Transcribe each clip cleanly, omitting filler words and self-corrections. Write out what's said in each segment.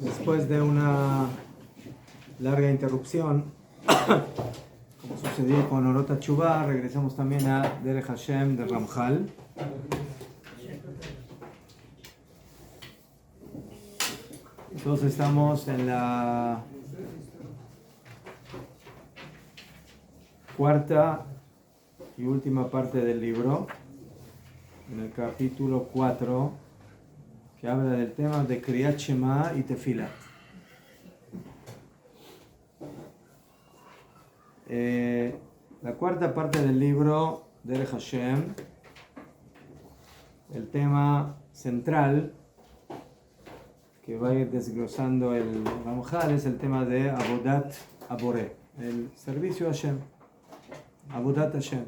Después de una larga interrupción, como sucedió con Orot HaTeshuvah, regresamos también a Derech Hashem de Ramchal. Entonces estamos en la cuarta y última parte del libro, en el capítulo 4, que habla del tema de Kriyat Shema y Tefilat. La cuarta parte del libro Derech Hashem, el tema central que va a ir desglosando el Ramchal es el tema de Avodat Aboré, el servicio a Hashem, Avodat Hashem.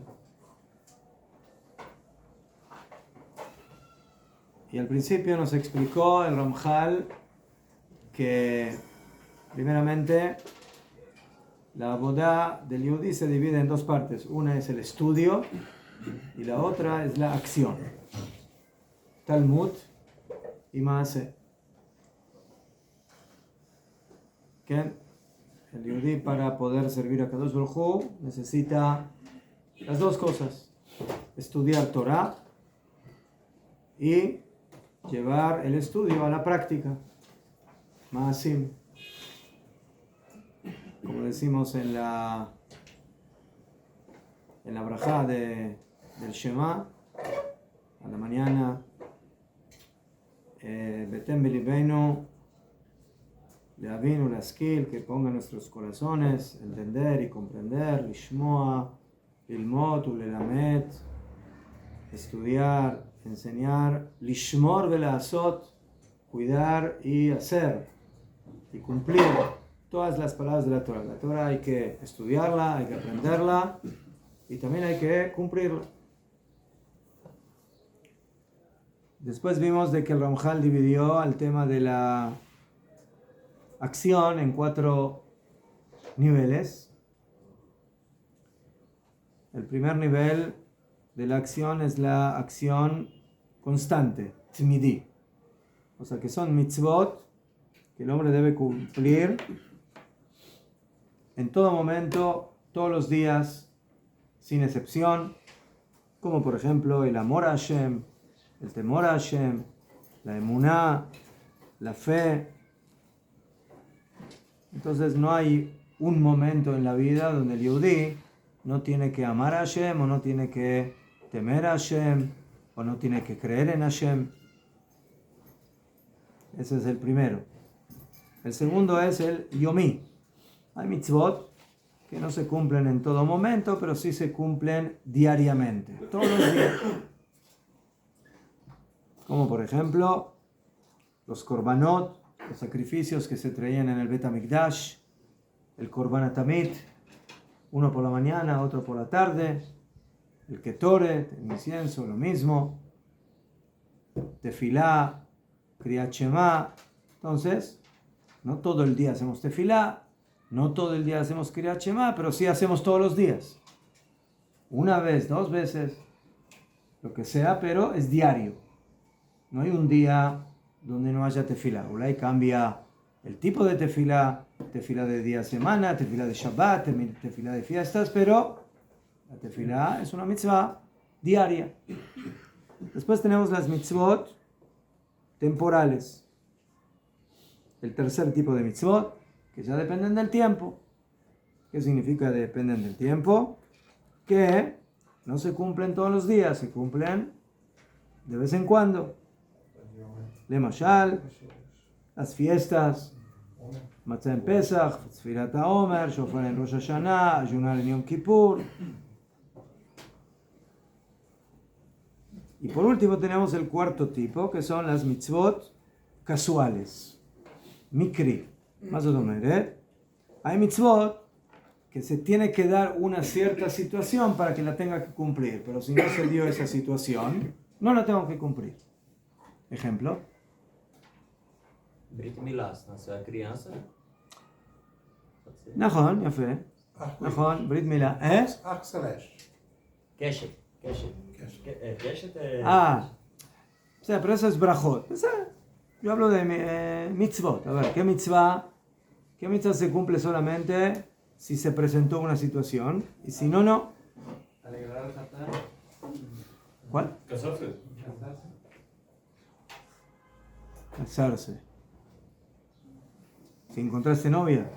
Y al principio nos explicó el Ramchal que primeramente la Avodá del Yehudí se divide en dos partes. Una es el estudio y la otra es la acción. Talmud y Maaseh. ¿Qué? El Yehudí para poder servir a Kadosh Baruj Hu necesita las dos cosas. Estudiar Torah y llevar el estudio a la práctica. Maasim. Como decimos en la brajá del Shema, a la mañana, Betem Belibeinu, Leavinu Laskil, que ponga en nuestros corazones entender y comprender, Lishmoa, Lilmot, Ulelamet, estudiar, enseñar, Lishmor Velasot, cuidar y hacer y cumplir todas las palabras de la Torah. La Torah hay que estudiarla, hay que aprenderla y también hay que cumplirla. Después vimos de que el Ramchal dividió el tema de la acción en 4 niveles. El primer nivel de la acción es la acción constante, tmidi. O sea que son mitzvot que el hombre debe cumplir en todo momento, todos los días, sin excepción, como por ejemplo el amor a Hashem, el temor a Hashem, la emuná, la fe. Entonces no hay un momento en la vida donde el Yehudí no tiene que amar a Hashem, o no tiene que temer a Hashem, o no tiene que creer en Hashem. Ese es el primero. El segundo es el Yomi. Hay mitzvot que no se cumplen en todo momento, pero sí se cumplen diariamente, todos los días. Como por ejemplo, los korbanot, los sacrificios que se traían en el Bet HaMikdash, el korban hatamid, uno por la mañana, otro por la tarde, el ketoret, el incienso, lo mismo, tefilá, kriyat shema. Entonces, no todo el día hacemos tefilá, no todo el día hacemos kriyat shema, pero sí hacemos todos los días. Una vez, 2 veces, lo que sea, pero es diario. No hay un día donde no haya tefilá. Ulay cambia el tipo de tefilá, tefilá de día a semana, tefilá de Shabbat, tefilá de fiestas, pero la tefilá es una mitzvah diaria. Después tenemos las mitzvot temporales. El tercer tipo de mitzvot, que ya dependen del tiempo. ¿Qué significa dependen del tiempo? Que no se cumplen todos los días, se cumplen de vez en cuando. Le Mashal, las fiestas, Matzah en Pesach, Tzfirat HaOmer, Shofar en Rosh Hashanah, ayunar en Yom Kippur. Y por último tenemos el cuarto tipo, que son las mitzvot casuales. Mikri. Más o menos, hay mitzvot que se tiene que dar una cierta situación para que la tenga que cumplir, pero si no se dio esa situación, no la tengo que cumplir. Ejemplo. Brit Milá, se nasceu a criança. נכון, יפה. נכון, ברית מילה. אח סלש. Keshet. Keshet é... בסדר, pero eso es brajot. בסדר. Yo hablo de mitzvot. A ver, ¿qué mitzvah se cumple solamente si se presentó una situación? Y si no, no. Alegrar al Hatán. ¿Cuál? Casarse. Casarse. Si encontraste novia.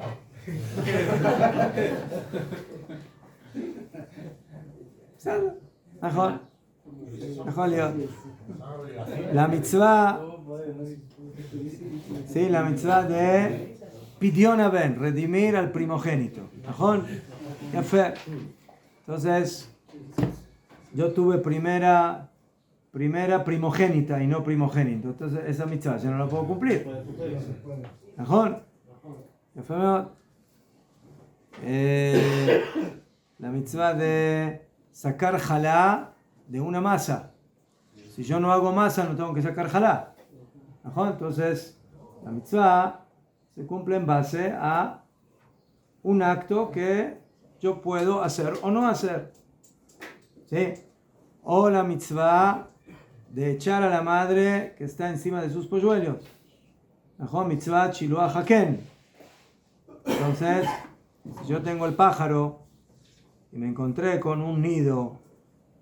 Mejor. La mitzvah. Sí, la mitzvah de Pidyon Ben, redimir al primogénito. ¿Mejor? Ya fue. Entonces, yo tuve primera primogénita y no primogénito. Entonces, esa mitzvah ya no la puedo cumplir. ¿Mejor? Ya fue. La mitzvah de sacar jalá de una masa. Si yo no hago masa, no tengo que sacar jalá. Entonces, la mitzvah se cumple en base a un acto que yo puedo hacer o no hacer. ¿Sí? O la mitzvah de echar a la madre que está encima de sus polluelos. Mitzvah chiluah haken. Entonces, si yo tengo el pájaro y me encontré con un nido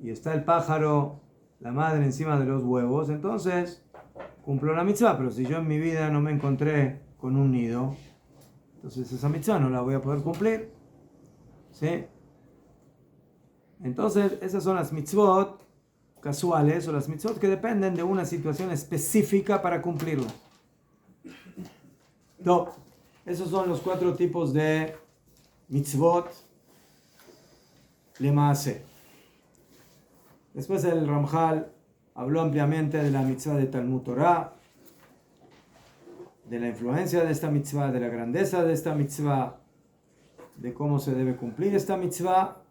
y está el pájaro, la madre encima de los huevos, entonces cumplo la mitzvah. Pero si yo en mi vida no me encontré con un nido, entonces esa mitzvah no la voy a poder cumplir. ¿Sí? Entonces esas son las mitzvot casuales o las mitzvot que dependen de una situación específica para cumplirla. No, esos son los 4 tipos de mitzvot lemaase. Después el Ramjal habló ampliamente de la mitzvah de Talmud Torah, de la influencia de esta mitzvah, de la grandeza de esta mitzvah, de cómo se debe cumplir esta mitzvah.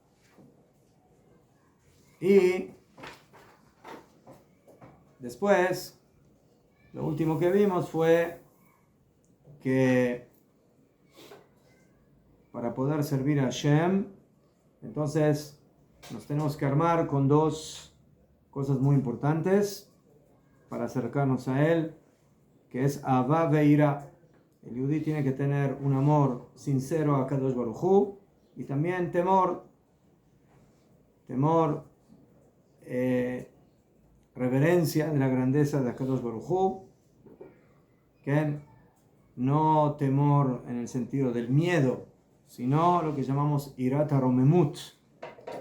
Y después, lo último que vimos fue que para poder servir a Hashem, entonces nos tenemos que armar con 2 cosas muy importantes para acercarnos a Él, que es Avá ve Ira. El yudí tiene que tener un amor sincero a Kadosh Baruj Hu y también temor, reverencia de la grandeza de Kadosh Baruj Hu, que no temor en el sentido del miedo, sino lo que llamamos Irat HaRomemut,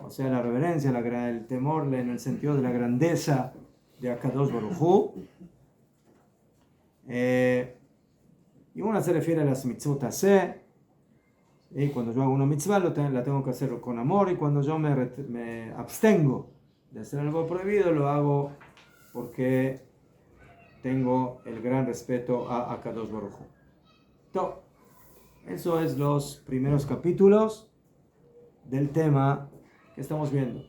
o sea, la reverencia, el temor en el sentido de la grandeza de Akadosh Baruj Hu. Y una se refiere a las mitzvot aseh, y cuando yo hago una mitzvah la tengo que hacer con amor, y cuando yo me abstengo de hacer algo prohibido, lo hago porque tengo el gran respeto a Akadosh Baruj Hu. Entonces, eso es los primeros capítulos del tema que estamos viendo.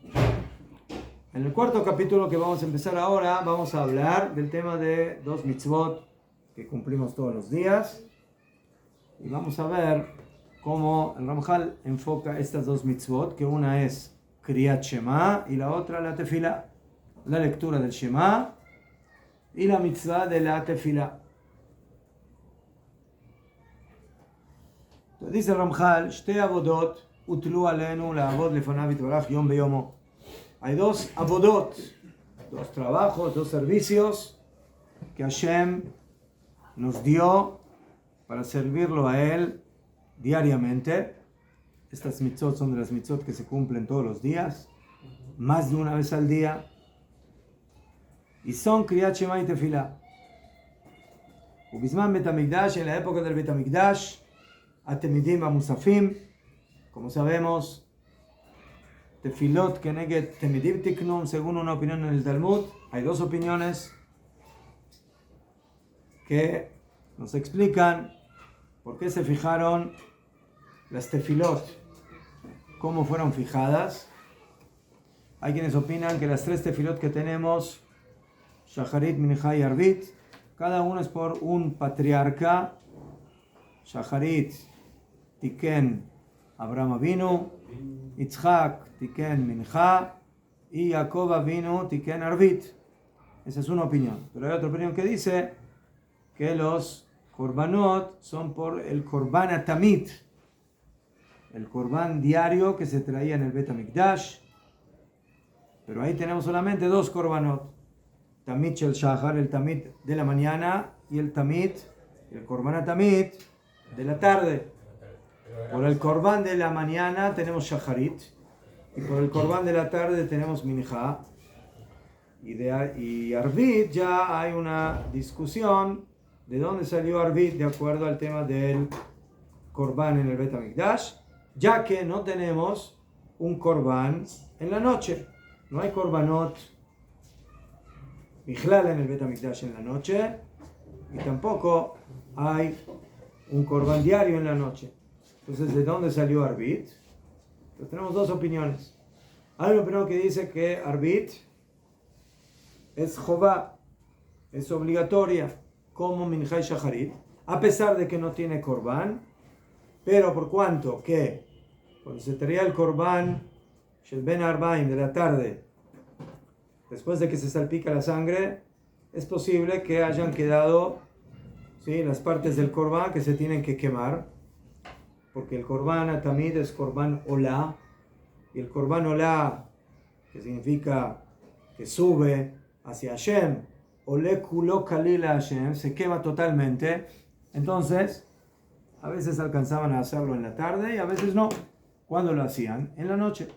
En el 4º capítulo que vamos a empezar ahora, vamos a hablar del tema de 2 mitzvot que cumplimos todos los días. Y vamos a ver cómo el Ramjal enfoca estas 2 mitzvot, que una es Kriyat Shema y la otra la Tefila, la lectura del Shema y la mitzvah de la Tefila. Entonces dice el Ramjal, Shtei avodot utlu alenu la'avod lefanav yitbarach yom beyomo. Hay 2 avodot, 2 trabajos, 2 servicios que Hashem nos dio para servirlo a Él diariamente. Estas mitzvot son de las mitzvot que se cumplen todos los días, más de una vez al día, y son Kriyat Shema y Tefila. Ubizman Betamikdash, en la época del Betamikdash, Atemidim Musafim, como sabemos, Tefilot Keneged Temidim Tiknun, según una opinión en el Talmud. Hay 2 opiniones que nos explican por qué se fijaron las tefilot, cómo fueron fijadas. Hay quienes opinan que las 3 tefilot que tenemos, Shacharit, Mincha y Arvit, cada uno es por un patriarca. Shacharit, Tiken Abraham Avinu, Yitzhak, Tiken Mincha, y Jacob Avinu, Tiken Arvit. Esa es una opinión. Pero hay otra opinión que dice que que los korbanot son por el korban atamit, el korban diario que se traía en el Bet HaMikdash. Pero ahí tenemos solamente dos korbanot. Tamit shel shachar, el tamit de la mañana, y el tamit, el korban atamit de la tarde. Por el korban de la mañana tenemos shacharit, y por el korban de la tarde tenemos minja. Y Arvit ya hay una discusión de dónde salió Arvit de acuerdo al tema del korban en el Bet HaMikdash, ya que no tenemos un korban en la noche. No hay korbanot Bichlal en el Bet HaMikdash en la noche, y tampoco hay un korban diario en la noche. Entonces, ¿de dónde salió Arvit? Pues tenemos dos opiniones. Hay una opinión que dice que Arvit es Jobá, es obligatoria, como Minja y Shacharit, a pesar de que no tiene korban, pero por cuanto que cuando se traía el korban Shel Ben Arbaim de la tarde, después de que se salpica la sangre, es posible que hayan quedado, ¿sí?, las partes del korban que se tienen que quemar, porque el korban atamid es korban olá, y el korban olá, que significa que sube hacia Hashem, ole kulo kalil a Hashem, se quema totalmente. Entonces, a veces alcanzaban a hacerlo en la tarde y a veces no. ¿Cuándo lo hacían? En la noche.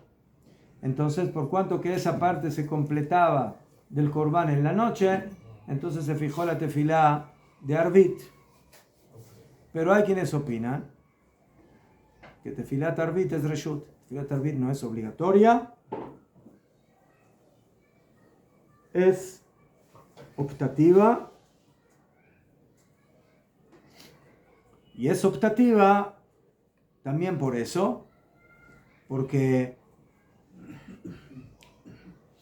Entonces, por cuanto que esa parte se completaba del korban en la noche, entonces se fijó la tefilá de Arvit. Pero hay quienes opinan que tefilat Arvit es reshut. Tefilat Arvit no es obligatoria, es optativa, y es optativa también por eso, porque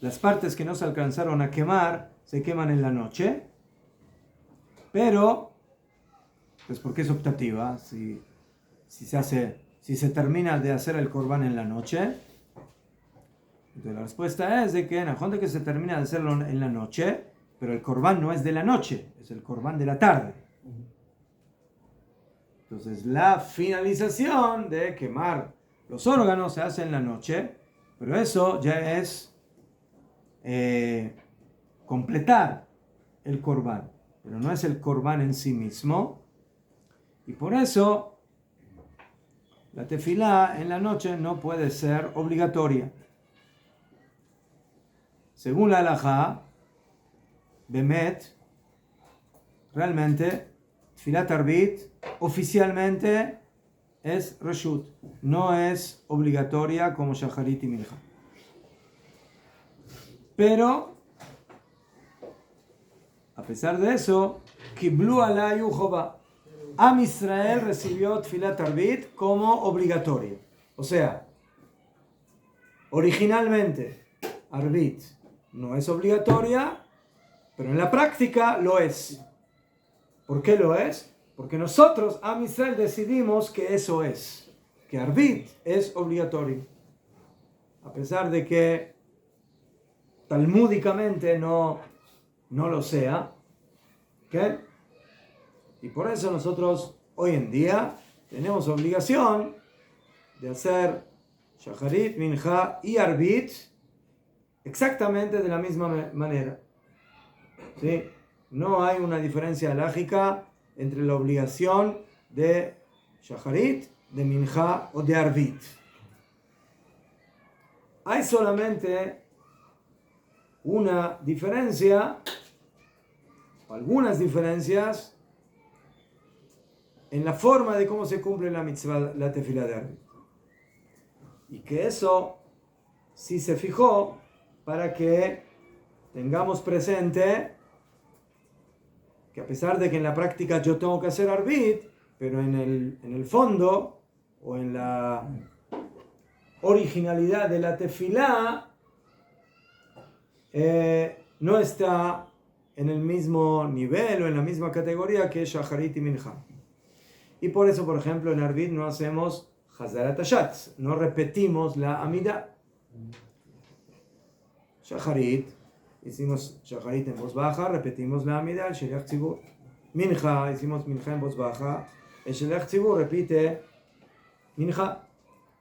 las partes que no se alcanzaron a quemar se queman en la noche, pero pues porque es optativa, si se termina de hacer el korban en la noche. Entonces la respuesta es de que en el que se termina de hacerlo en la noche, pero el korban no es de la noche, es el korban de la tarde. Entonces la finalización de quemar los órganos se hace en la noche, pero eso ya es completar el korban, pero no es el korban en sí mismo, y por eso la tefilá en la noche no puede ser obligatoria. Según la halajá, Bemet, realmente, Tefilat Arvit oficialmente es Reshut, no es obligatoria como Shacharit y Minja. Pero, a pesar de eso, Kiblu alayu Jobá, Am Israel recibió Tefilat Arvit como obligatoria. O sea, originalmente Arvit no es obligatoria, pero en la práctica lo es. ¿Por qué lo es? Porque nosotros, Am Israel, decidimos que eso es, que Arvit es obligatorio. A pesar de que talmúdicamente no lo sea. ¿Okay? Y por eso nosotros hoy en día tenemos obligación de hacer Shacharit, Minja y Arvit exactamente de la misma manera. ¿Sí? No hay una diferencia lógica entre la obligación de Shacharit, de Minja o de Arvit. Hay solamente una diferencia, o algunas diferencias, en la forma de cómo se cumple la mitzvah, la tefilá de Arvit. Y que eso sí se fijó para que tengamos presente que a pesar de que en la práctica yo tengo que hacer Arvit, pero en el fondo o en la originalidad de la tefilá no está en el mismo nivel o en la misma categoría que Shacharit y Minja. Y por eso, por ejemplo, en Arvit no hacemos Hazarat Hashatz, no repetimos la Amida. Shacharit, hicimos Shacharit en voz baja, repetimos la Amida, el Sheliach Tzibur. Minja, hicimos Minja en voz baja. El Shelech Tzibur repite Minja.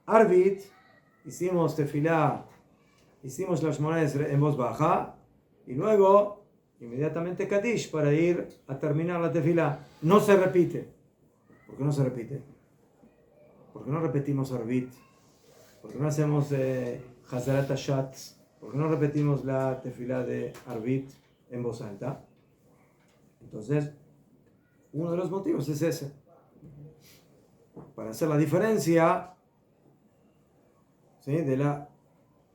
Arvit, hicimos Tefilá, hicimos la Shemona Esrei en voz baja. Y luego, inmediatamente Kadish para ir a terminar la Tefilá. No se repite. ¿Por qué no se repite? ¿Por qué no repetimos Arvit? ¿Por qué no hacemos Hazarat Hashatz? ¿Por qué no repetimos la Tefilá de Arvit en voz alta? Entonces, uno de los motivos es ese. Para hacer la diferencia, ¿sí?, de la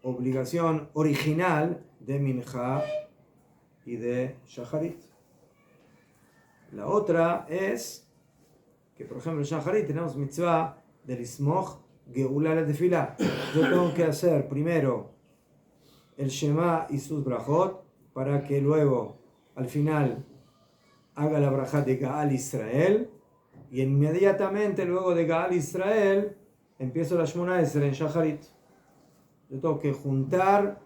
obligación original de Minja y de Shacharit. La otra es que, por ejemplo, en Shacharit tenemos mitzvah de Lismoch Geula la Tefilá. Yo tengo que hacer primero el Shema y sus brajot para que luego, al final, haga la brajá de Gaal Israel, y inmediatamente luego de Gaal Israel empiezo la Shemona Esrei en Shacharit. Yo tengo que juntar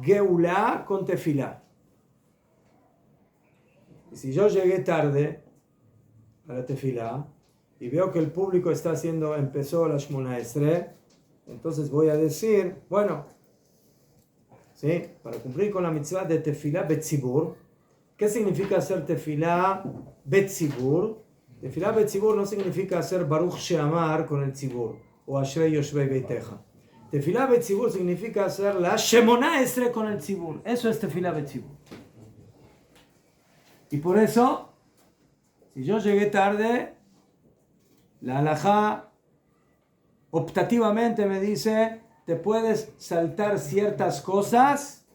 Geulá con Tefilá. Y si yo llegué tarde a la Tefilá y veo que el público empezó la Shemona Esrei, entonces voy a decir, bueno, ¿sí?, para cumplir con la mitzvah de Tefilá Betzibur. ¿Qué significa hacer Tefilá Betzibur? Tefilá Betzibur no significa hacer Baruch Sheamar con el Tzibur o Ashrei Yoshvei Beiteja. Tefilá Betzibur significa hacer la Shemona Esrei con el Tzibur. Eso es Tefilá Betzibur. Y por eso, si yo llegué tarde, la halajá optativamente me dice, te puedes saltar ciertas cosas,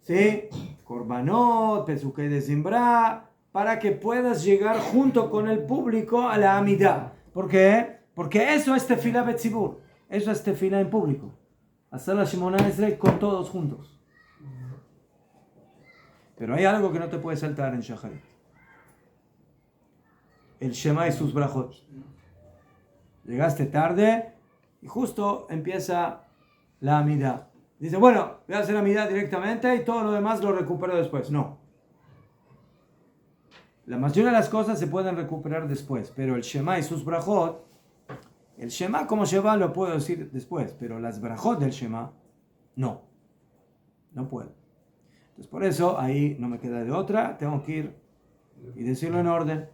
¿sí?, Korbanot, Pesukei de Zimbra, para que puedas llegar junto con el público a la Amidá. ¿Por qué? Porque eso es Tefilá Betzibur. Eso es Tefilá en público. Hacer la Shemona Esrei con todos juntos. Pero hay algo que no te puedes saltar en Shacharit. El Shema y sus brajot. Llegaste tarde y justo empieza la Amidá. Dice, bueno, voy a hacer Amidá directamente y todo lo demás lo recupero después. No. La mayoría de las cosas se pueden recuperar después, pero el Shema y sus brajot, el Shema como Shema lo puedo decir después, pero las brajot del Shema, no. No puedo. Entonces por eso ahí no me queda de otra, tengo que ir y decirlo en orden.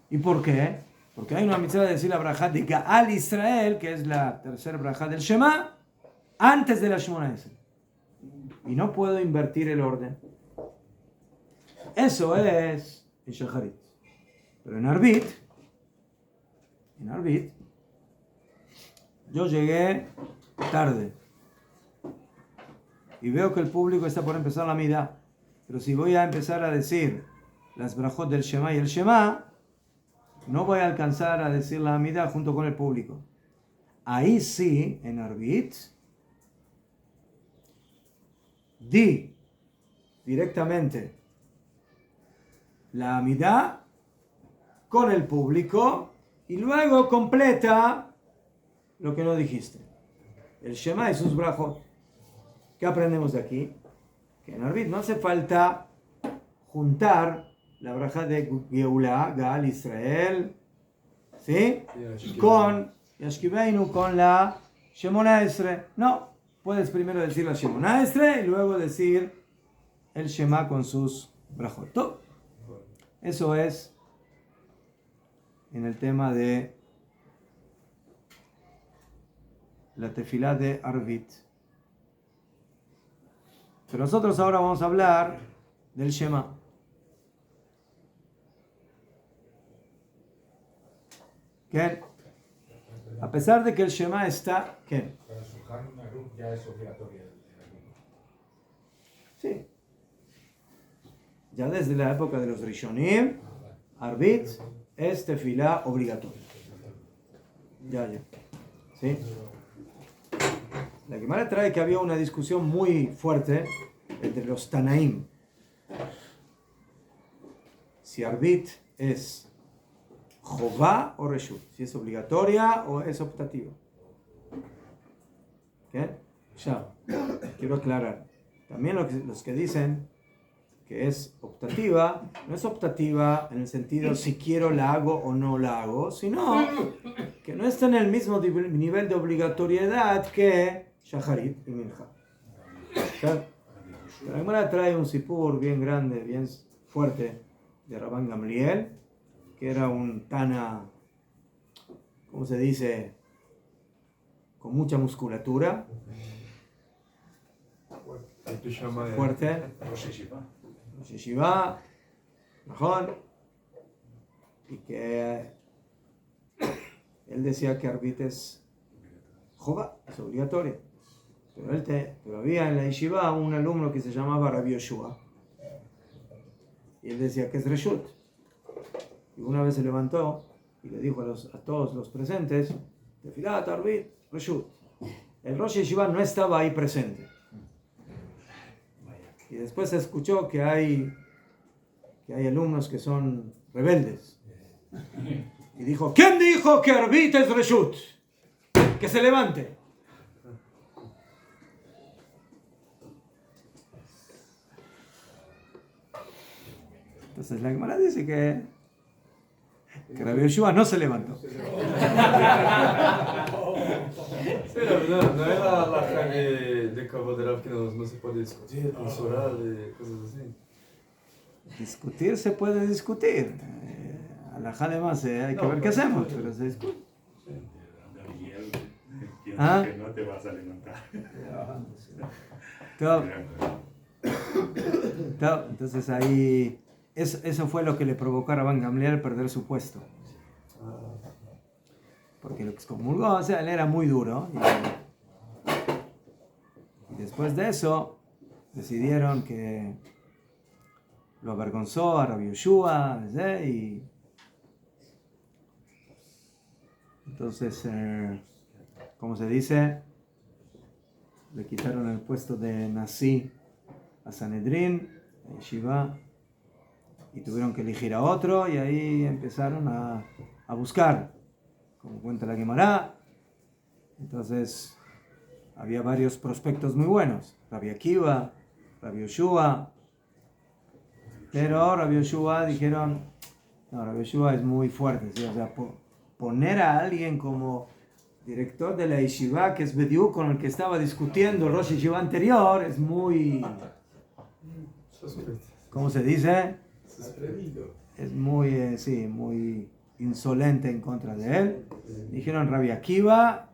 ¿Y por qué? Porque hay una mitzvah de decir la brajá de Gaal Israel, que es la tercera brajá del Shema, antes de la Shemona Esrei. Y no puedo invertir el orden. Eso es en Shacharit. Pero en Arvit, yo llegué tarde. Y veo que el público está por empezar la Midá. Pero si voy a empezar a decir las brajot del Shema y el Shema, no voy a alcanzar a decir la Midá junto con el público. Ahí sí, en Arvit, di directamente la Amidá con el público y luego completa lo que no dijiste. El Shema y sus brajot. ¿Qué aprendemos de aquí? Que en Arvit no hace falta juntar la braja de Geulá, Gaal Israel, ¿sí?, con Yashkiveinu, con la Shemona Esrei. No. Puedes primero decir la Shemona Esrei y luego decir el Shema con sus brajot. Eso es en el tema de la tefilá de Arvit. Pero nosotros ahora vamos a hablar del Shema. ¿Qué? A pesar de que el Shema está... ¿Qué? Para Shulchan Aruch ya es obligatoria. Sí. Ya desde la época de los Rishonim, Arvit es tefilá obligatoria. Ya. ¿Sí? La Gemara trae que había una discusión muy fuerte entre los Tanaim. Si Arvit es Jová o Reshut, si es obligatoria o es optativa. ¿Qué? Ya, quiero aclarar. También los que dicen que es optativa, no es optativa en el sentido si quiero la hago o no la hago, sino que no está en el mismo nivel de obligatoriedad que Shacharit y Minja. La Gemara trae un sipur bien grande, bien fuerte de Rabban Gamliel, que era un Tana, ¿cómo se dice? Con mucha musculatura. Fuerte. Rosh Yeshiva, mejor. Y que él decía que Arbit es Jova, es obligatorio. Pero había en la Yeshiva un alumno que se llamaba Rabbi Yoshua. Y él decía que es Reshut. Y una vez se levantó y le dijo a todos los presentes, Tefilat, Arbit, Reshut. El Rosh Yeshiva no estaba ahí presente. Y después se escuchó que hay alumnos que son rebeldes. Y dijo, ¿quién dijo que Arbit es Reshut? Que se levante. Entonces la Gemara dice que Rabbi Yoshua no se levantó. Pero no era la calle de Cabo de Rab que no se puede discutir, censurar, cosas así. Discutir se puede discutir. Alajá además hay que ver qué hacemos, pero se discute. ¿Ah? Que no te vas a levantar. Entonces ahí, eso fue lo que le provocó a Rabban Gamliel perder su puesto. Porque lo excomulgó, o sea, él era muy duro. Y después de eso, decidieron que lo avergonzó a Rabbi Yoshua, y entonces, ¿cómo se dice? Le quitaron el puesto de Nasi a Sanedrín, a Yeshiva, y tuvieron que elegir a otro, y ahí empezaron a buscar, como cuenta la Gemara. Entonces, había varios prospectos muy buenos, Rabbi Akiva, Rabbi Yoshua, pero Rabbi Yoshua dijeron, no, Rabbi Yoshua es muy fuerte, ¿sí? O sea, poner a alguien como director de la Yeshiva, que es Bediú, con el que estaba discutiendo el Rosh Yeshiva anterior, es muy, ¿cómo se dice? Es muy, sí, muy insolente en contra de él. Dijeron Rabbi Akiva,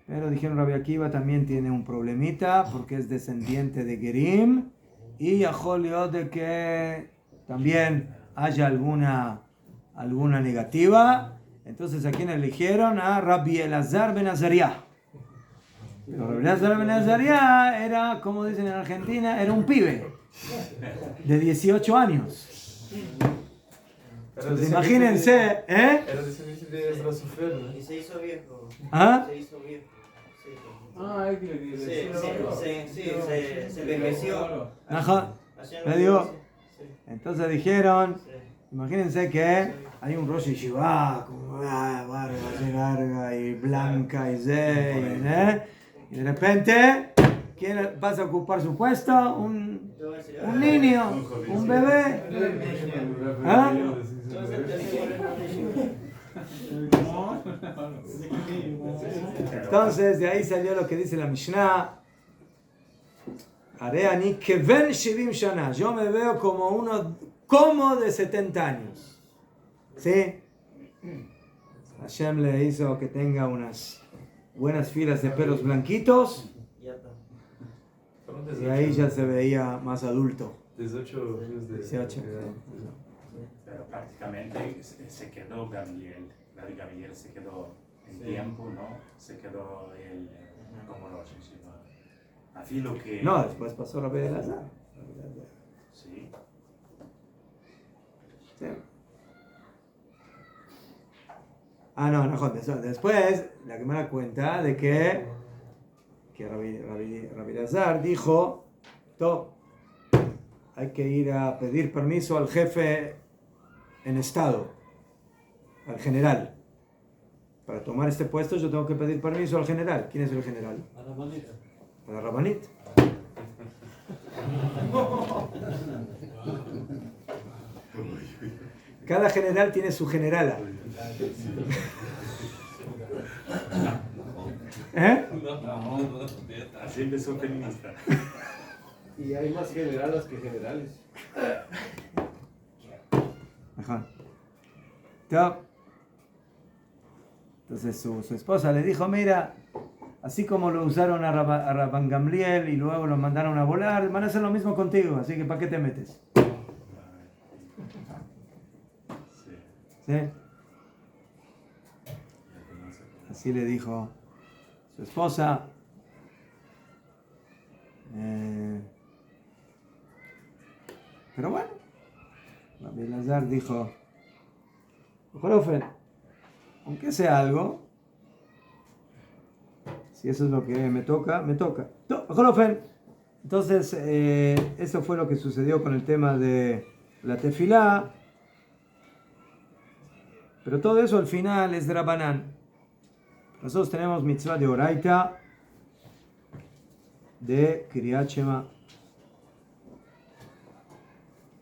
pero dijeron Rabbi Akiva también tiene un problemita porque es descendiente de Gerim y Yajoliot de que también haya alguna negativa. Entonces, ¿a quién eligieron? A Rabbi Elazar ben Azariah. Pero Rabbi Elazar ben Azariah era, como dicen en Argentina, era un pibe de 18 años. Entonces, imagínense, ¿eh? Era descendiente de Ezra Sofer, ¿no? Y se hizo viejo. ¿Ah? Se hizo viejo. Se envejeció. Ajá. ¿Me digo? entonces dijeron, imagínense que hay un Rosh Yeshiva con barba así larga y blanca y y de repente, ¿quién pasa a ocupar su puesto? Un niño, un bebé. ¿Ah? Entonces de ahí salió lo que dice la Mishnah. Areani keven shivim shana. Yo me veo como uno como de 70 años. ¿Sí? Hashem le hizo que tenga unas buenas filas de pelos blanquitos. Y ahí ya se veía más adulto. 18 años de 18. Pero prácticamente se quedó Gamliel. La de Gamliel se quedó en tiempo, ¿no? Se quedó el como Rosh Yeshiva. Así lo que... No, después pasó Rabbi Elazar. Sí. Sí. Ah, no, después la que me da cuenta de que Rabbi Elazar dijo, hay que ir a pedir permiso al jefe en estado, al general. Para tomar este puesto yo tengo que pedir permiso al general. ¿Quién es el general? A la Rabanit. Cada general tiene su generala. ¿Eh? Así empezó feminista. Y hay más generalas que generales. Ajá. Entonces su esposa le dijo, mira, así como lo usaron a Rabban Gamliel y luego lo mandaron a volar, van a hacer lo mismo contigo, así que ¿para qué te metes? ¿Sí? Así le dijo su esposa. Pero bueno, Rabbi Elazar dijo, Jorofen, aunque sea algo, si eso es lo que me toca, me toca. Jorofen. Entonces, eso fue lo que sucedió con el tema de la tefilá. Pero todo eso al final es de Rabanán. Nosotros tenemos mitzvah de Oraita, de Kriyat Shema.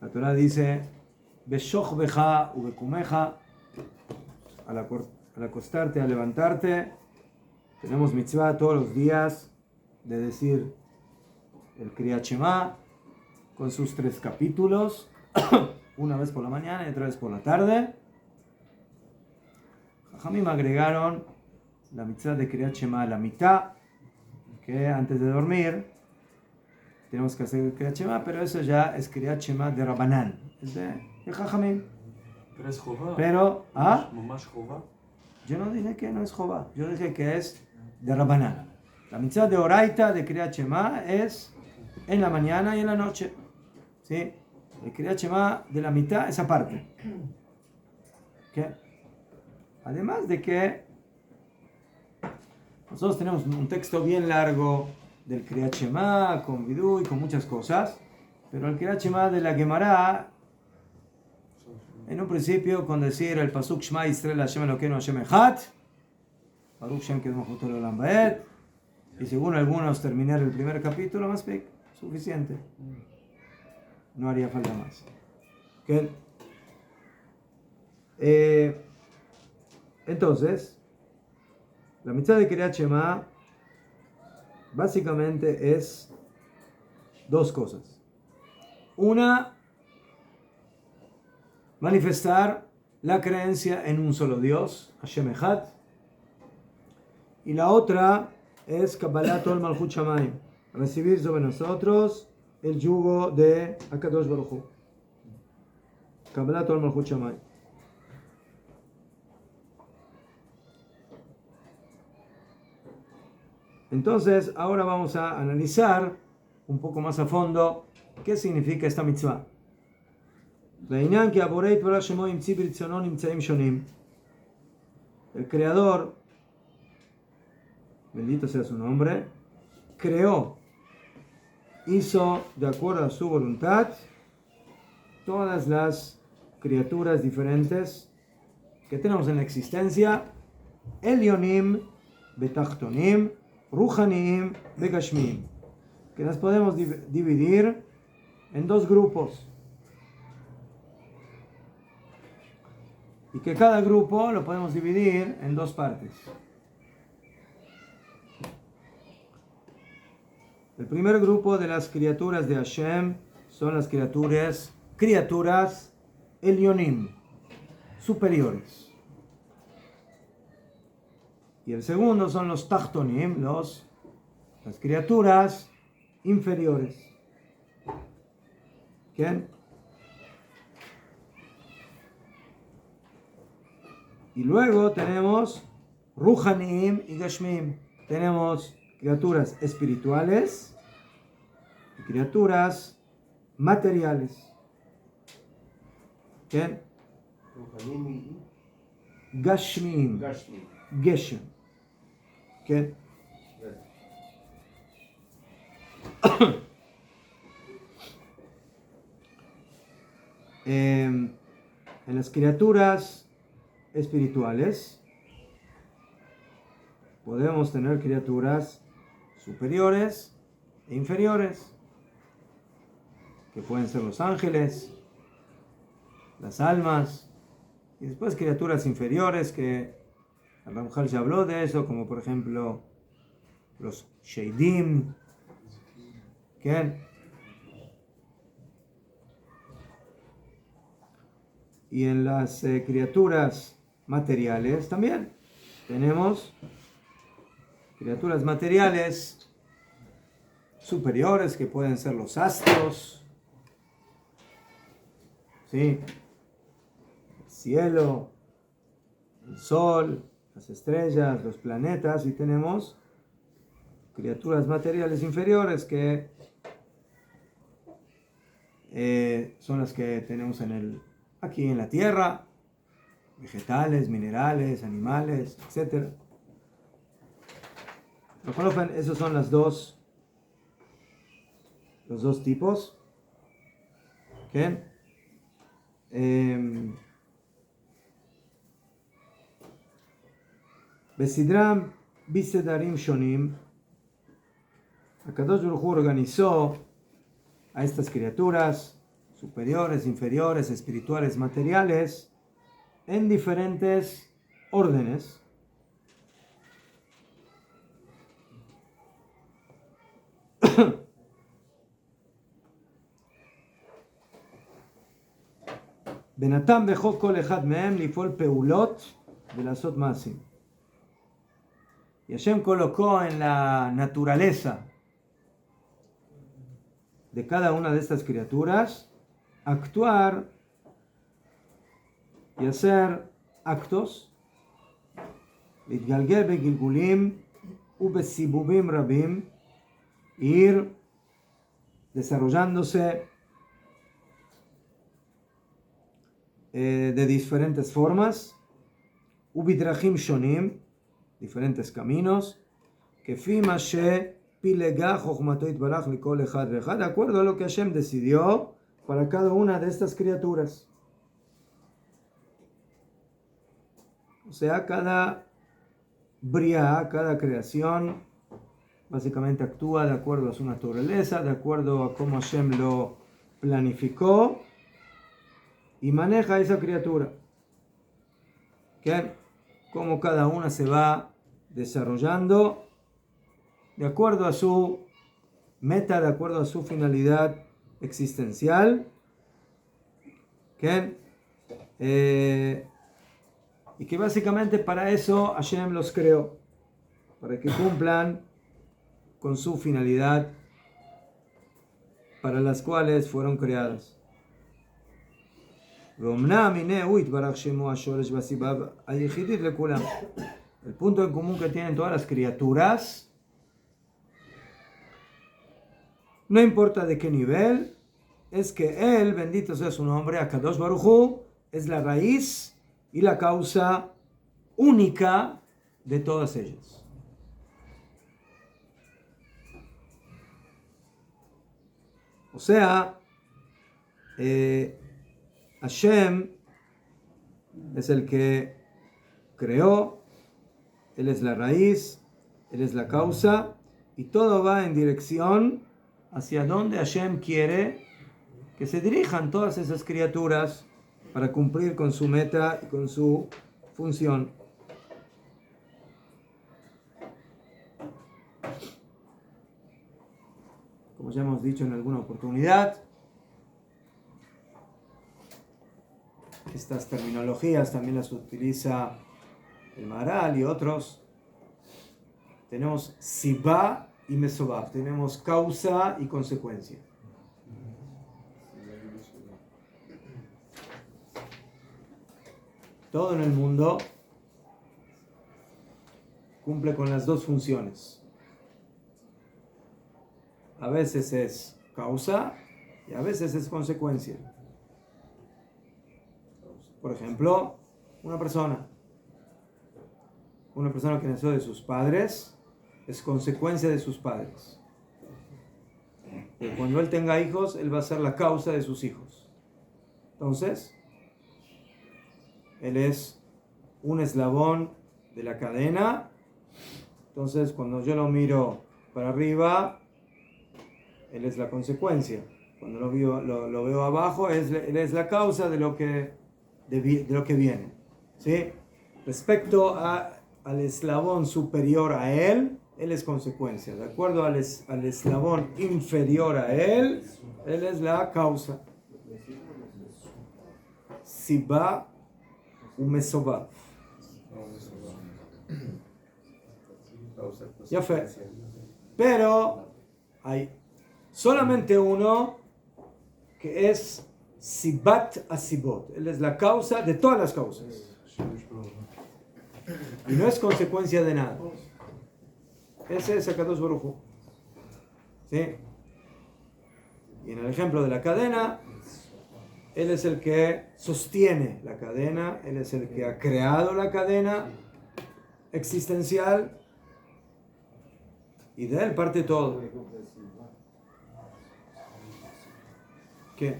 La Torah dice, Beshoch beja u bekumeja, al acostarte, al levantarte, tenemos mitzvah todos los días de decir el Kriyat Shema con sus 3 capítulos, una vez por la mañana y otra vez por la tarde. Jajamim agregaron la mitzvah de Kriyat Shema a la mitad, que antes de dormir tenemos que hacer el Kriyat Shema, pero eso ya es Kriyat Shema de Rabanán, es de Jajamim. Pero es Jová. Pero, Mamash Jová. yo no dije que no es Jová, yo dije que es de Rabanán. La mitzvah de Oraita de Kriyat Shema es en la mañana y en la noche. ¿Sí? El Kriyat Shema de la mitad, esa parte. ¿Qué? Además de que nosotros tenemos un texto bien largo del Kriyat Shema, con vidú y con muchas cosas, pero el Kriyat Shema de la Gemara, en un principio, con decir el pasuk Shema Yisrael Hashem Elokeinu Hashem Echad, Baruch Shem Kedem Malchuto Leolam Vaed, y según algunos terminar el primer capítulo, más suficiente. No haría falta más. ¿Okay? Entonces, la mitzvah de Kriyat Shema básicamente es 2 cosas. Una, manifestar la creencia en un solo Dios, Hashem Echad. Y la otra es Kabbalat Ol Malchut Shamayim, recibir sobre nosotros el yugo de Akadosh Baruch Hu. Kabbalat Ol Malchut Shamayim. Entonces, ahora vamos a analizar un poco más a fondo qué significa esta mitzvah. El Creador, bendito sea su nombre, creó, hizo de acuerdo a su voluntad todas las criaturas diferentes que tenemos en la existencia, Elyonim, Betachtonim, Ruhaniim, Begashmiim, que las podemos dividir en 2 grupos. Y que cada grupo lo podemos dividir en 2 partes. El primer grupo de las criaturas de Hashem son las criaturas Elyonim, superiores. Y el segundo son los Tachtonim, las criaturas inferiores. ¿Quién? Y luego tenemos Ruhaniim y Gashmiim. Tenemos criaturas espirituales y criaturas materiales. ¿Quién? Gashmiim. Geshem. ¿Qué? En las criaturas espirituales podemos tener criaturas superiores e inferiores. que pueden ser los ángeles, las almas, y después criaturas inferiores que el Ramjal ya habló de eso, como por ejemplo los Sheidim, ¿qué? Y en las criaturas materiales también tenemos criaturas materiales superiores que pueden ser los astros, ¿sí? El cielo, el sol, las estrellas, los planetas, y tenemos criaturas materiales inferiores que son las que tenemos aquí en la tierra, vegetales, minerales, animales, etc. Esos son los dos tipos. ¿Okay? Besidram bisedarim shonim, Akadosh Baruj Hu organizó a estas criaturas superiores, inferiores, espirituales, materiales, en diferentes órdenes. Benatam bechok kol echad mehem lifol peulot velasot maasim. Y Hashem colocó en la naturaleza de cada una de estas criaturas actuar y hacer actos, להתגלגל בגלגולים ובסיבובים רבים, ir desarrollándose de diferentes formas, ubidrachim shonim, diferentes caminos, כפי מה שפילגה חוכמתו יתברך לכל אחד ואחד, de acuerdo a lo que Hashem decidió para cada una de estas criaturas. O sea, cada bria, cada creación, básicamente actúa de acuerdo a su naturaleza, de acuerdo a cómo Hashem lo planificó y maneja esa criatura. ¿Qué? Cómo cada una se va desarrollando de acuerdo a su meta, de acuerdo a su finalidad existencial. ¿Qué? Y que básicamente para eso Hashem los creó, para que cumplan con su finalidad para las cuales fueron creadas. El punto en común que tienen todas las criaturas, no importa de qué nivel, es que Él, bendito sea su nombre, Akadosh Baruj Hu, es la raíz y la causa única de todas ellas. O sea, Hashem es el que creó, Él es la raíz, Él es la causa, y todo va en dirección hacia donde Hashem quiere que se dirijan todas esas criaturas para cumplir con su meta y con su función. Como ya hemos dicho en alguna oportunidad, estas terminologías también las utiliza el Maharal y otros. Tenemos Sibá y Mesobab, tenemos causa y consecuencia. Todo en el mundo cumple con las dos funciones. A veces es causa y a veces es consecuencia. Por ejemplo, una persona que nació de sus padres es consecuencia de sus padres. Y cuando él tenga hijos, él va a ser la causa de sus hijos. Entonces, él es un eslabón de la cadena. Entonces, cuando yo lo miro para arriba, él es la consecuencia. cuando lo veo abajo, él es la causa de lo que viene. ¿Sí? Respecto al eslabón superior a él es consecuencia. De acuerdo al eslabón inferior a él es la causa. Siba umesoba. Ya fue. Pero hay solamente uno que es Sibat Asibot. Él es la causa de todas las causas. Y no es consecuencia de nada. Ese es Akadosh Baruj Hu. ¿Sí? Y en el ejemplo de la cadena, él es el que sostiene la cadena, él es el que ha creado la cadena existencial y de él parte todo. ¿Qué?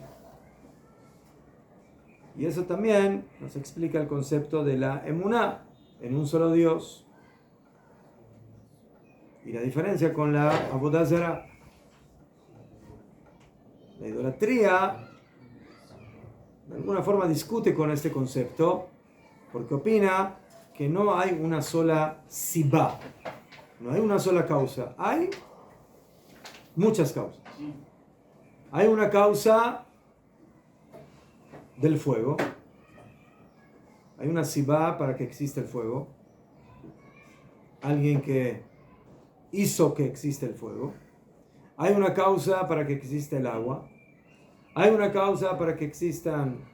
Y eso también nos explica el concepto de la emuná en un solo Dios. Y la diferencia con la Avodah Zará. La idolatría de alguna forma discute con este concepto porque opina que no hay una sola sibá, no hay una sola causa, hay muchas causas. Hay una causa del fuego, hay una sibá para que exista el fuego, alguien que hizo que exista el fuego, hay una causa para que exista el agua, hay una causa para que existan,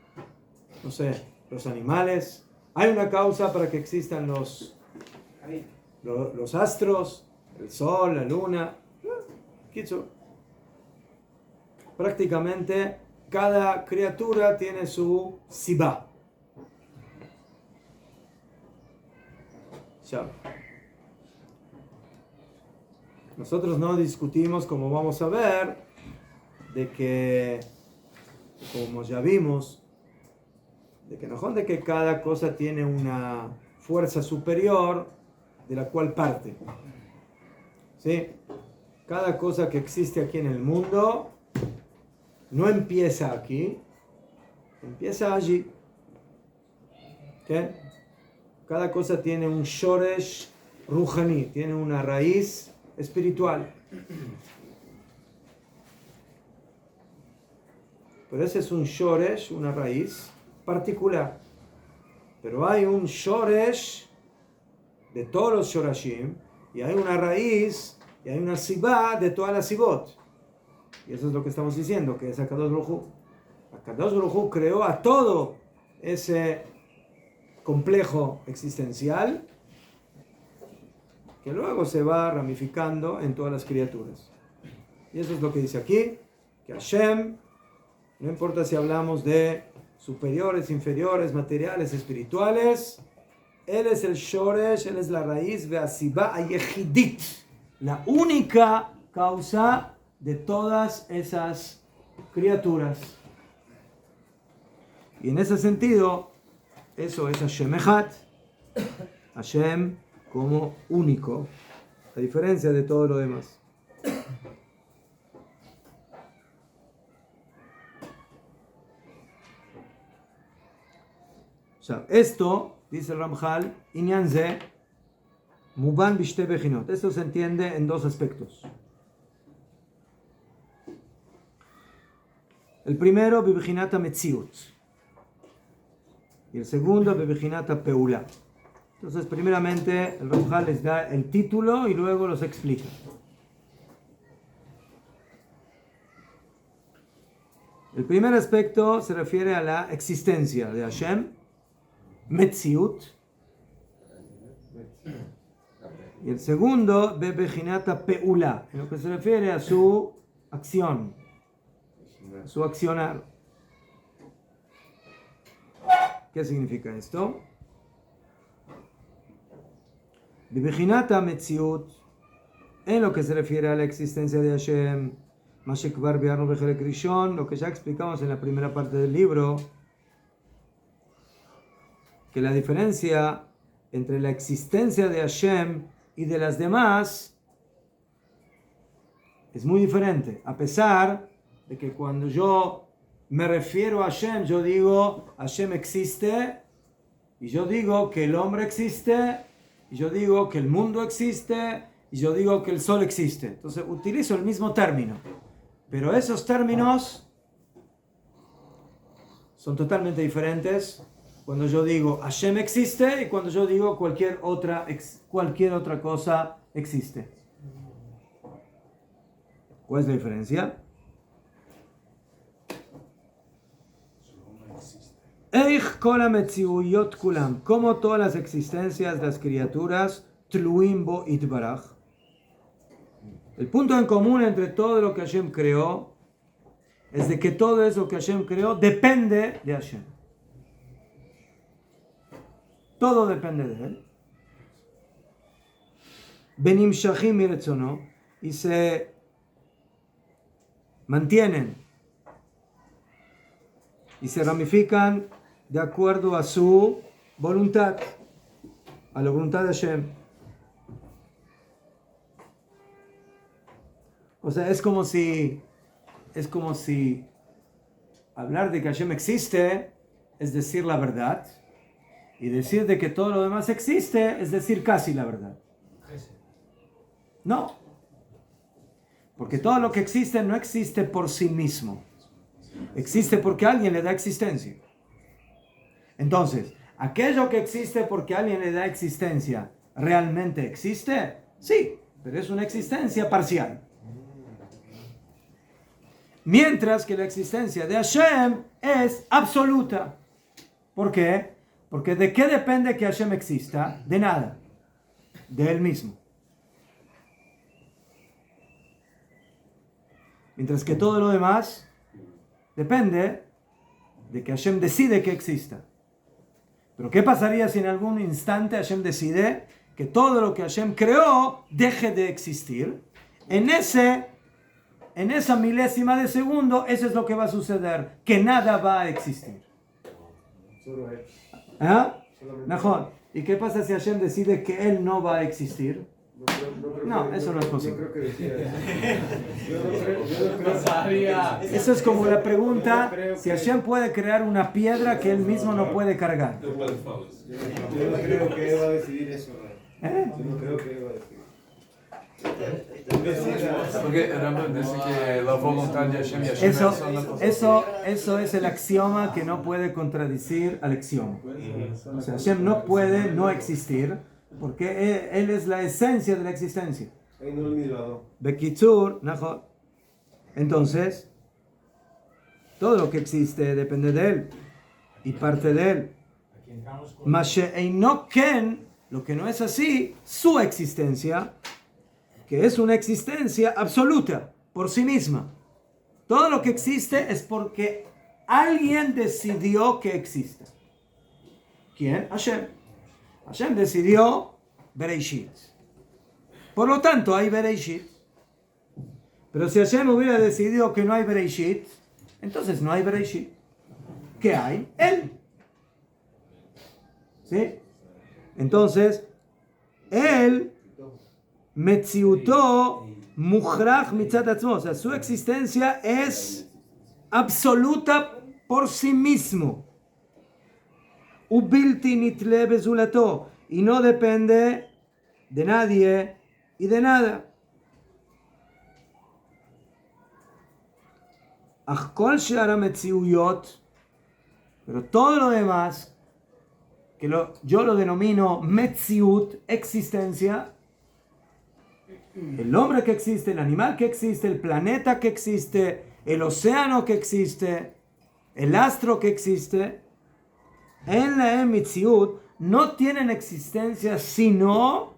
no sé, los animales, hay una causa para que existan los astros, el sol, la luna. Prácticamente cada criatura tiene su sibá. Nosotros no discutimos, como vamos a ver, de que, como ya vimos, de que cada cosa tiene una fuerza superior de la cual parte. ¿Sí? Cada cosa que existe aquí en el mundo no empieza aquí, empieza allí. ¿Qué? Cada cosa tiene un shoresh ruhani, tiene una raíz espiritual. Pero ese es un shoresh, una raíz particular. Pero hay un shoresh de todos los shorashim, y hay una raíz, y hay una sibá de todas las sibot. Y eso es lo que estamos diciendo, que es Akadosh Baruj Hu. Akadosh Baruj Hu creó a todo ese complejo existencial que luego se va ramificando en todas las criaturas. Y eso es lo que dice aquí, que Hashem, no importa si hablamos de superiores, inferiores, materiales, espirituales, Él es el shoresh, Él es la raíz, ve'asiba ayechidit, la única causa de todas esas criaturas. Y en ese sentido, eso es Hashem Echad, Hashem como único, a diferencia de todo lo demás. Esto, dice el Ramjal, Inyan ze, Muban bishte bechinot. Esto se entiende en dos aspectos. El primero, bebechinata metziut. Y el segundo, bebechinata peula. Entonces, primeramente, el Ramjal les da el título y luego los explica. El primer aspecto se refiere a la existencia de Hashem, Metziut, y el segundo, Bebechinata Peula, en lo que se refiere a su acción, a su accionar. ¿Qué significa esto? Bebechinata Metziut, en lo que se refiere a la existencia de Hashem, Mashekvar Be'arnu Bechelek Rishon, lo que ya explicamos en la primera parte del libro, que la diferencia entre la existencia de Hashem y de las demás es muy diferente, a pesar de que cuando yo me refiero a Hashem, yo digo Hashem existe, y yo digo que el hombre existe, y yo digo que el mundo existe, y yo digo que el sol existe. Entonces utilizo el mismo término, pero esos términos son totalmente diferentes cuando yo digo Hashem existe y cuando yo digo cualquier otra cosa existe. ¿Cuál es la diferencia? Eich kol hametziuyot kulam, como todas las existencias de las criaturas, tluim bo itbaraj. El punto en común entre todo lo que Hashem creó es de que todo eso que Hashem creó depende de Hashem. Todo depende de él. Benim shachim miretzono, y se mantienen y se ramifican de acuerdo a su voluntad, a la voluntad de Hashem. O sea, es como si hablar de que Hashem existe es decir la verdad, y decir de que todo lo demás existe es decir casi la verdad. No, porque todo lo que existe no existe por sí mismo, existe porque alguien le da existencia. Entonces, ¿aquello que existe porque alguien le da existencia realmente existe? Sí, pero es una existencia parcial. Mientras que la existencia de Hashem es absoluta. ¿Por qué? Porque ¿de qué depende que Hashem exista? De nada. De él mismo. Mientras que todo lo demás depende de que Hashem decide que exista. Pero ¿qué pasaría si en algún instante Hashem decide que todo lo que Hashem creó deje de existir? En esa milésima de segundo, eso es lo que va a suceder, que nada va a existir. ¿Ah? Najón. ¿Y qué pasa si Hashem decide que él no va a existir? No, eso no es posible. Yo creo que decía eso. Eso es como la pregunta si Hashem puede crear una piedra que él mismo no puede cargar. Yo no creo que él va a decidir eso. ¿Eh? Yo no creo que él va a decidir. Porque Rambam dice que la voluntad de Hashem y Hashem Eso es el axioma que no puede contradecir al axioma. O sea, Hashem no puede no existir porque él es la esencia de la existencia. Bekitzur, Najor. Entonces, todo lo que existe depende de él y parte de él. Mashe Einoken, lo que no es así, su existencia, que es una existencia absoluta por sí misma. Todo lo que existe es porque alguien decidió que exista. ¿Quién? Hashem. Hashem decidió Bereishit. Por lo tanto, hay Bereishit. Pero si Hashem hubiera decidido que no hay Bereishit, entonces no hay Bereishit. ¿Qué hay? Él. ¿Sí? Entonces, él Metziuto Mujrach Mitzat Atzmo, o sea, su existencia es absoluta por sí mismo. Ubilti nitle bezulato, y no depende de nadie y de nada. Achkol she'ara metziuyot, pero todo lo demás, que yo lo denomino metziut, existencia, el hombre que existe, el animal que existe, el planeta que existe, el océano que existe, el astro que existe, en la Metziut no tienen existencia sino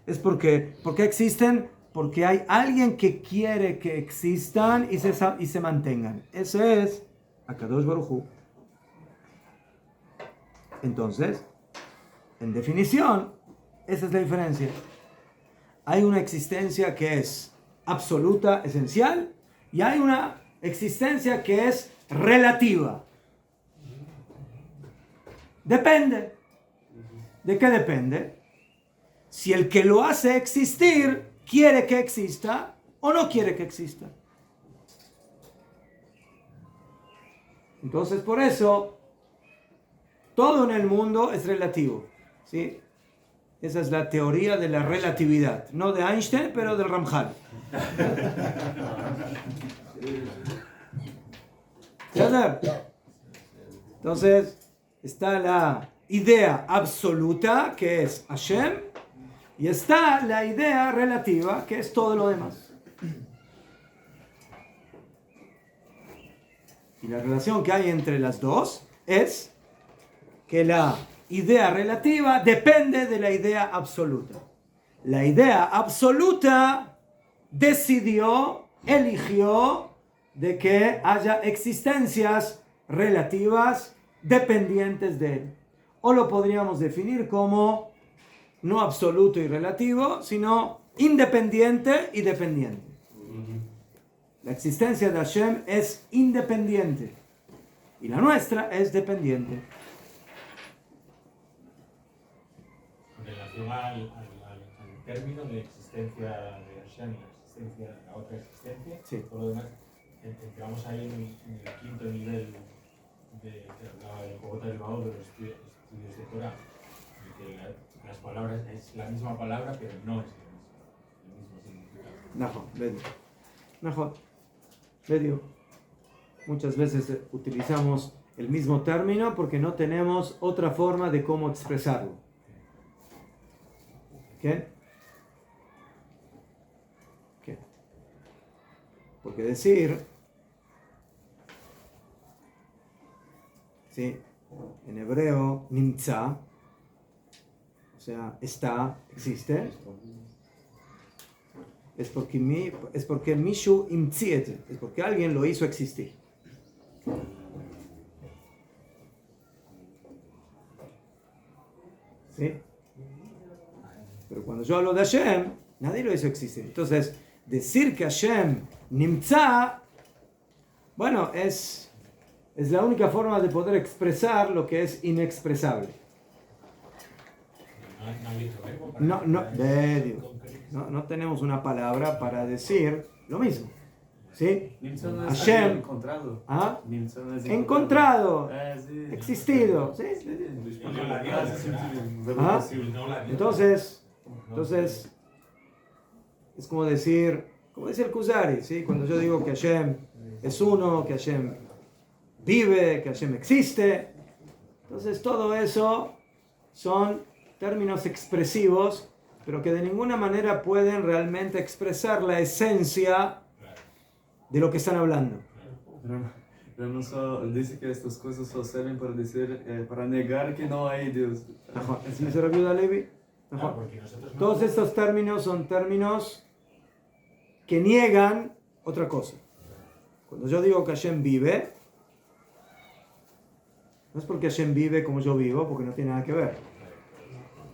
es porque existen, porque hay alguien que quiere que existan y se mantengan. Ese es Akadosh Baruj Hu. Entonces, en definición, esa es la diferencia. Hay una existencia que es absoluta, esencial, y hay una existencia que es relativa. Depende. ¿De qué depende? Si el que lo hace existir quiere que exista, o no quiere que exista. Entonces, por eso, todo en el mundo es relativo, ¿sí? Esa es la teoría de la relatividad. No de Einstein, pero del Ramchal. Entonces, está la idea absoluta, que es Hashem, y está la idea relativa, que es todo lo demás. Y la relación que hay entre las dos es que la idea relativa depende de la idea absoluta. La idea absoluta eligió de que haya existencias relativas dependientes de él. O lo podríamos definir como no absoluto y relativo, sino independiente y dependiente. La existencia de Hashem es independiente y la nuestra es dependiente. En relación al término de existencia de Hashem y la existencia de la otra existencia, Sí. todo lo demás, entramos ahí en el quinto nivel que hablaba del juego derivado de los estudios de Torah, en que las palabras es la misma palabra, pero no es el mismo significado. Medio. Muchas veces utilizamos el mismo término porque no tenemos otra forma de cómo expresarlo. ¿Qué? Porque decir, ¿sí? En hebreo, nimtza, o sea, está, existe, es porque mishu imtziet, es porque alguien lo hizo existir. ¿Sí? Pero cuando yo hablo de Hashem, nadie lo hizo existir. Entonces, decir que Hashem nimtza, bueno, es la única forma de poder expresar lo que es inexpresable. No tenemos una palabra para decir lo mismo. ¿Sí? Hashem, encontrado. ¿ah? Encontrado. Encontrado, Sí. existido. ¿Sí? ¿Ah? Entonces, es como decir el Kuzari, ¿sí? Cuando yo digo que Hashem es uno, que Hashem vive, que Hashem existe. Entonces todo eso son términos expresivos, pero que de ninguna manera pueden realmente expresar la esencia de lo que están hablando. Pero no solo dice que estas cosas solo sirven para decir, para negar que no hay Dios. ¿Así dice Rabbi Yehuda Levi? Todos estos términos son términos que niegan otra cosa. Cuando yo digo que Hashem vive, no es porque Hashem vive como yo vivo, porque no tiene nada que ver.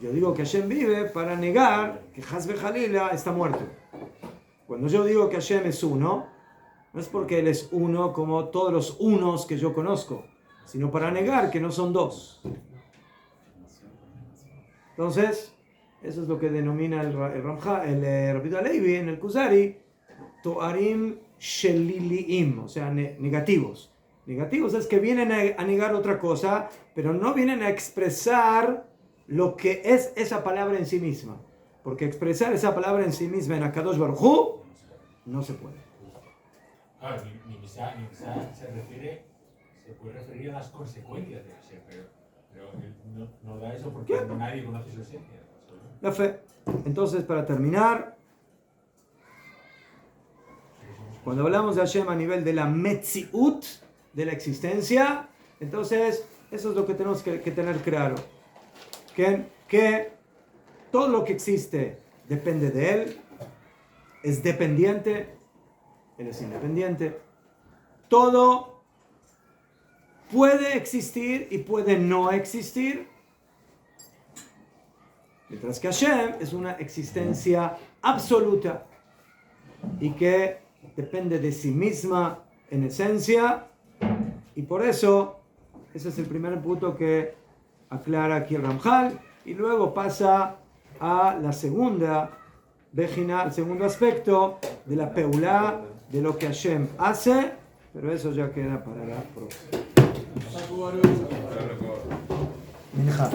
Yo digo que Hashem vive para negar que Hasbe Jalila está muerto. Cuando yo digo que Hashem es uno, no es porque Él es uno como todos los unos que yo conozco, sino para negar que no son dos. Entonces, eso es lo que denomina el Rabbi Yehuda Levi en el Kuzari, Toarim Sheliliim, o sea, negativos. Negativos es que vienen a negar otra cosa, pero no vienen a expresar lo que es esa palabra en sí misma. Porque expresar esa palabra en sí misma en Akadosh Baruj Hu no se puede. Claro, nimtzá se puede referir a las consecuencias de Hashem, pero no da eso porque nadie conoce su esencia. La fe. Entonces, para terminar, cuando hablamos de Hashem a nivel de la Metziut, de la existencia, entonces eso es lo que tenemos que tener claro. Que todo lo que existe depende de Él, es dependiente, Él es independiente. Todo puede existir y puede no existir, mientras que Hashem es una existencia absoluta y que depende de sí misma en esencia, y por eso ese es el primer punto que aclara aquí el Ramchal, y luego pasa a la segunda Bejina, el segundo aspecto de la Peulá, de lo que Hashem hace, pero eso ya queda para la próxima. Minja.